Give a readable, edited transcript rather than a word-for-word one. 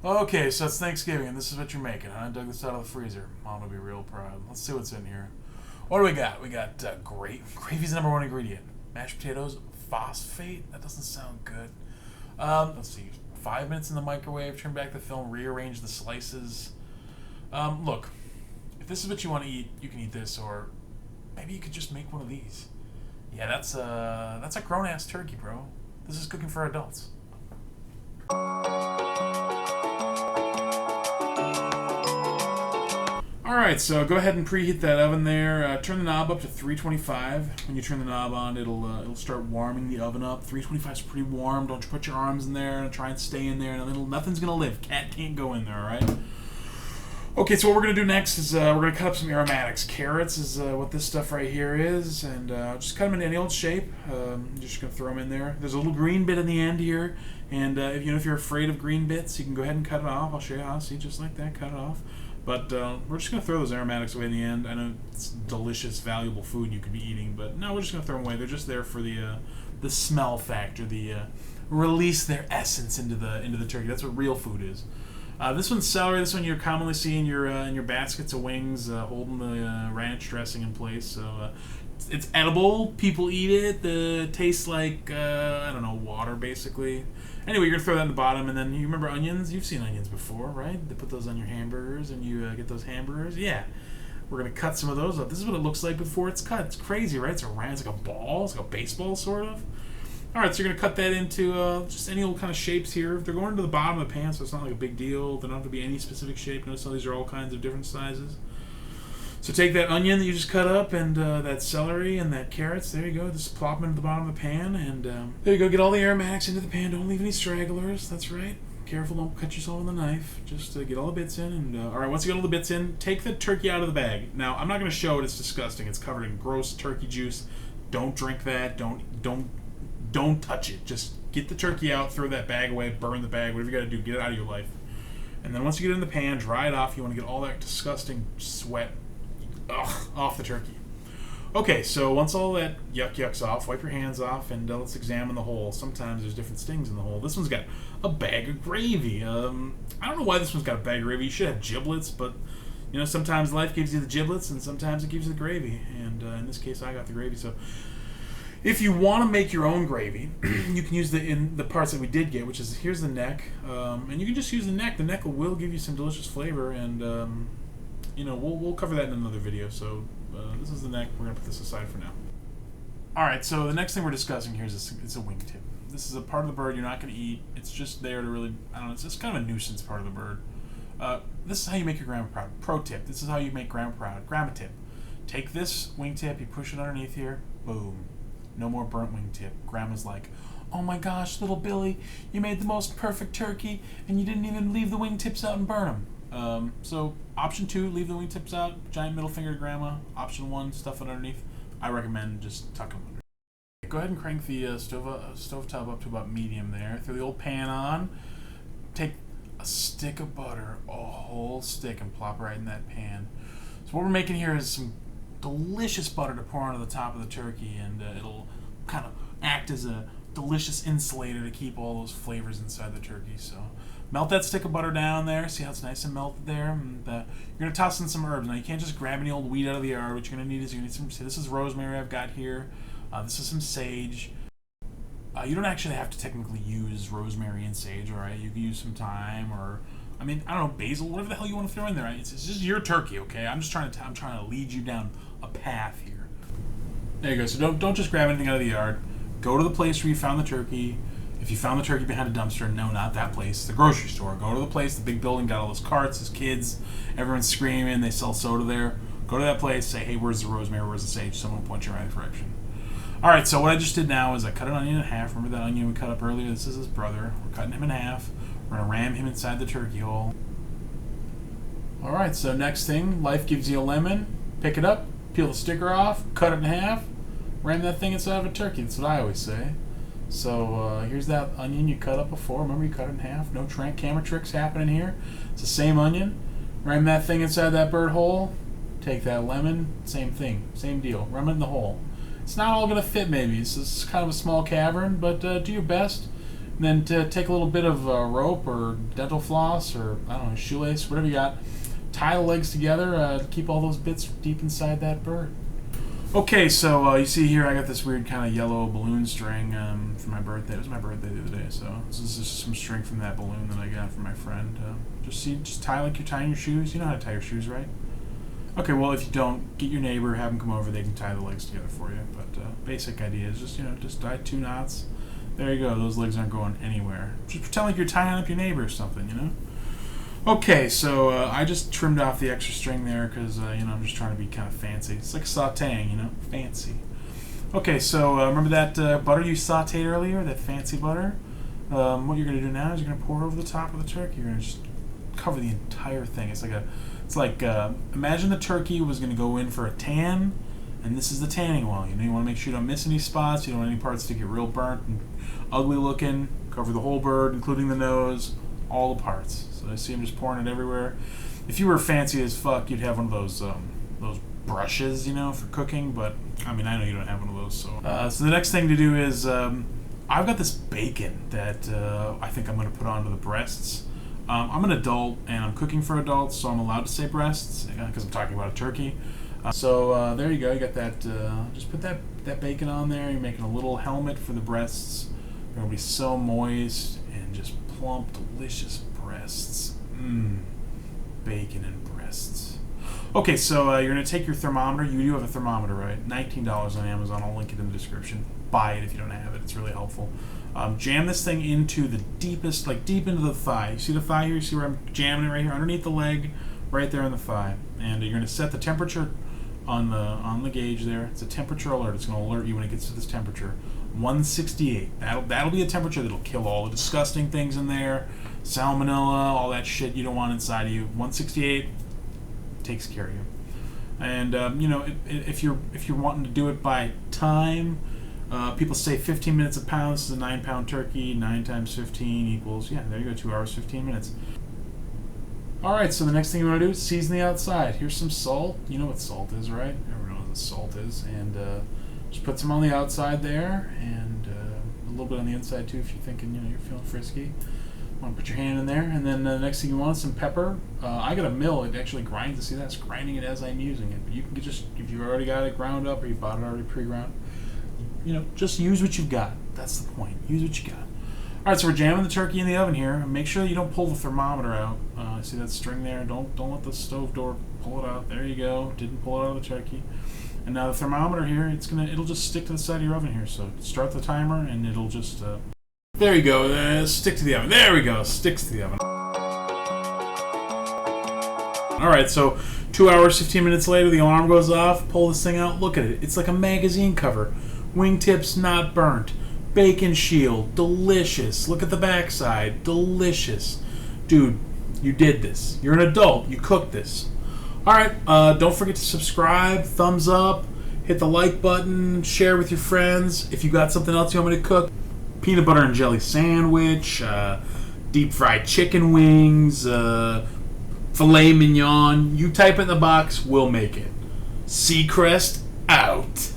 Okay, so it's Thanksgiving, and this is what you're making, huh? I dug this out of the freezer. Mom will be real proud. Let's see what's in here. What do we got? We got gravy's the number one ingredient. Mashed potatoes, phosphate. That doesn't sound good. Let's see. 5 minutes in the microwave. Turn back the film. Rearrange the slices. Look, if this is what you want to eat, you can eat this, or maybe you could just make one of these. Yeah, that's a grown ass turkey, bro. This is cooking for adults. Alright, so go ahead and preheat that oven there. Turn the knob up to 325. When you turn the knob on, it'll start warming the oven up. 325 is pretty warm. Don't put your arms in there and try and stay in there. Nothing's going to live. Cat can't go in there, alright? Okay, so what we're going to do next is we're going to cut up some aromatics. Carrots is what this stuff right here is, and just cut them in any old shape. Just going to throw them in there. There's a little green bit in the end here, and if you're afraid of green bits, you can go ahead and cut it off. I'll show you how. See, just like that, cut it off. But we're just going to throw those aromatics away in the end. I know it's delicious, valuable food you could be eating, but no, we're just going to throw them away. They're just there for the smell factor, release their essence into the turkey. That's what real food is. This one's celery. This one you commonly see in your baskets of wings, holding the ranch dressing in place. So it's edible. People eat it. It tastes like I don't know, water basically. Anyway, you're gonna throw that in the bottom, and then you remember onions. You've seen onions before, right? They put those on your hamburgers, and you get those hamburgers. Yeah, we're gonna cut some of those up. This is what it looks like before it's cut. It's crazy, right? It's like a ball. It's like a baseball, sort of. All right, so you're going to cut that into just any old kind of shapes here. They're going to the bottom of the pan, so it's not like a big deal. They don't have to be any specific shape. Notice all these are all kinds of different sizes. So take that onion that you just cut up and that celery and that carrots. There you go. Just plop them into the bottom of the pan. And there you go. Get all the aromatics into the pan. Don't leave any stragglers. That's right. Careful, don't cut yourself with a knife. Just get all the bits in. And all right, once you get all the bits in, take the turkey out of the bag. Now, I'm not going to show it. It's disgusting. It's covered in gross turkey juice. Don't drink that. Don't touch it. Just get the turkey out, throw that bag away, burn the bag, whatever you got to do, get it out of your life. And then once you get it in the pan, dry it off. You want to get all that disgusting sweat off the turkey. Okay, so once all that yuck's off, wipe your hands off, and let's examine the hole. Sometimes there's different stings in the hole. This one's got a bag of gravy. I don't know why this one's got a bag of gravy. You should have giblets, but sometimes life gives you the giblets, and sometimes it gives you the gravy. And in this case, I got the gravy, so... If you want to make your own gravy, you can use the parts that we did get, which is here's the neck, and you can just use the neck. The neck will give you some delicious flavor, and we'll cover that in another video. So this is the neck. We're gonna put this aside for now. All right. So the next thing we're discussing here is it's a wingtip. This is a part of the bird you're not gonna eat. It's just there to really It's just kind of a nuisance part of the bird. This is how you make your grandma proud. Pro tip: this is how you make grandma proud. Grandma tip: take this wingtip, you push it underneath here, boom. No more burnt wingtip. Grandma's like, oh my gosh, little Billy, you made the most perfect turkey, and you didn't even leave the wingtips out and burn them. So option 2, leave the wingtips out. Giant middle finger to Grandma. Option 1, stuff it underneath. I recommend just tuck them under. Go ahead and crank the stovetop up to about medium there. Throw the old pan on. Take a stick of butter, a whole stick, and plop it right in that pan. So what we're making here is some delicious butter to pour onto the top of the turkey, and it'll kind of act as a delicious insulator to keep all those flavors inside the turkey. So melt that stick of butter down there. See how it's nice and melted there? And you're going to toss in some herbs. Now, you can't just grab any old weed out of the yard. What you're going to need is this is rosemary I've got here. This is some sage. You don't actually have to technically use rosemary and sage, all right? You can use some thyme or... I don't know, basil, whatever the hell you want to throw in there. It's just your turkey, okay? I'm trying to lead you down a path here. There you go. So don't just grab anything out of the yard. Go to the place where you found the turkey. If you found the turkey behind a dumpster, no, not that place. The grocery store. Go to the place, the big building, got all those carts, there's kids, everyone's screaming, they sell soda there. Go to that place, say, hey, where's the rosemary, where's the sage? Someone will point you in the right direction. All right, so what I just did now is I cut an onion in half. Remember that onion we cut up earlier? This is his brother. We're cutting him in half. We're going to ram him inside the turkey hole. All right, so next thing, life gives you a lemon. Pick it up, peel the sticker off, cut it in half, ram that thing inside of a turkey. That's what I always say. So here's that onion you cut up before. Remember, you cut it in half. No camera tricks happening here. It's the same onion. Ram that thing inside that bird hole. Take that lemon, same thing, same deal. Ram it in the hole. It's not all going to fit, maybe. It's kind of a small cavern, but do your best. And then to take a little bit of rope or dental floss or, I don't know, shoelace, whatever you got, tie the legs together to keep all those bits deep inside that bird. Okay, so you see here I got this weird kind of yellow balloon string for my birthday. It was my birthday the other day, so this is just some string from that balloon that I got from my friend. Just tie like you're tying your shoes. You know how to tie your shoes, right? Okay, well, if you don't, get your neighbor, have them come over. They can tie the legs together for you. But basic idea is just tie 2 knots. There you go. Those legs aren't going anywhere. Just pretend like you're tying up your neighbor or something, Okay, so I just trimmed off the extra string there because, I'm just trying to be kind of fancy. It's like sauteing, fancy. Okay, so remember that butter you sauteed earlier, that fancy butter? What you're going to do now is you're going to pour it over the top of the turkey. You're going to just cover the entire thing. It's like imagine the turkey was going to go in for a tan, and this is the tanning oil. You want to make sure you don't miss any spots. You don't want any parts to get real burnt and ugly looking. Cover the whole bird, including the nose, all the parts. So I see I'm just pouring it everywhere. If you were fancy as fuck, you'd have one of those brushes, for cooking. But I know you don't have one of those. So the next thing to do is I've got this bacon that I think I'm going to put onto the breasts. I'm an adult and I'm cooking for adults, so I'm allowed to say breasts because I'm talking about a turkey. So there you go. You got that. Just put that bacon on there. You're making a little helmet for the breasts. They're going to be so moist and just plump, delicious breasts. Bacon and breasts. Okay, so you're going to take your thermometer. You do have a thermometer, right? $19 on Amazon. I'll link it in the description. Buy it if you don't have it. It's really helpful. Jam this thing into the deepest, deep into the thigh. You see the thigh here? You see where I'm jamming it right here? Underneath the leg, right there in the thigh. And you're going to set the temperature on the gauge there. It's a temperature alert. It's going to alert you when it gets to this temperature. 168. That'll be a temperature that'll kill all the disgusting things in there. Salmonella, all that shit you don't want inside of you. 168 takes care of you. And if you're wanting to do it by time, people say 15 minutes a pound. This is a 9-pound turkey. 9 times 15 equals, there you go, 2 hours, 15 minutes. All right, so the next thing you want to do is season the outside. Here's some salt. You know what salt is, right? Everyone knows what salt is. And just put some on the outside there, and a little bit on the inside too if you're thinking, you're feeling frisky. Want to put your hand in there, and then the next thing you want is some pepper. I got a mill. It actually grinds it. See, that's grinding it as I'm using it. But you can if you've already got it ground up or you bought it already pre-ground, just use what you've got. That's the point. Use what you got. All right, so we're jamming the turkey in the oven here. Make sure that you don't pull the thermometer out. See that string there? Don't let the stove door pull it out. There you go. Didn't pull it out of the turkey. And now the thermometer here, it'll just stick to the side of your oven here. So start the timer, and it'll just there you go. Stick to the oven. There we go. Sticks to the oven. All right, so 2 hours, 15 minutes later, the alarm goes off. Pull this thing out. Look at it. It's like a magazine cover. Wingtips not burnt. Bacon shield. Delicious. Look at the backside. Delicious. Dude, you did this. You're an adult. You cooked this. All right, don't forget to subscribe, thumbs up, hit the like button, share with your friends. If you got something else you want me to cook, peanut butter and jelly sandwich, deep fried chicken wings, filet mignon, you type it in the box, we'll make it. Seacrest out.